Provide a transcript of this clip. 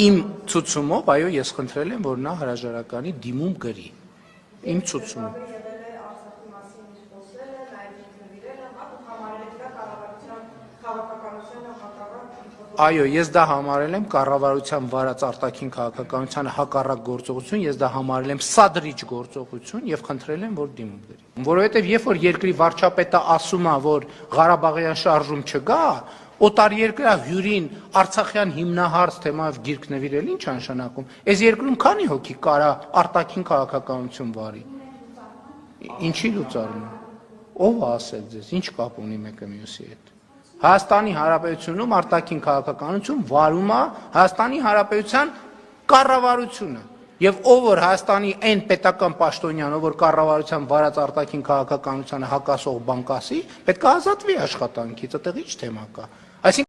Իմ ցուցումով, այո, ես խնդրել եմ, որ նա հրաժարականի դիմում գրի։ Իմ ցուցումով։ Այո, ես դա համարել եմ կառավարության վարած արտաքին քաղաքականությանը հակառակ գործողություն, ես դա համարել եմ սադրիչ գործողություն եւ խնդրել եմ, որ դիմում գրի։ Որովհետեւ երբ որ երկրի վարչապետը ասում է, որ Ղարաբաղյան շարժում չկա, օտարերկրյա հյուրին Արցախյան հիմնահարց թեմայով գիրք նվիրել ինչ նշանակում։ Այս երկրում քանի հոգի կարա արտաքին քաղաքականություն վարի։ Ինչի լուծարում։ Ով ասել ձեզ, ինչ կապ ունի մեկը մյուսի հետ։ Հայաստանի Հանրապետությունում արտաքին քաղաքականություն վարում է Հայաստանի Հանրապետության կառավարությունը եւ ով որ Հայաստանի այն պետական պաշտոնյան, ով որ կառավարության վարած արտաքին քաղաքականությանը հակասող բան կասի, պետք է ազատվի աշխատանքից, այդտեղ ինչ թեմա կա։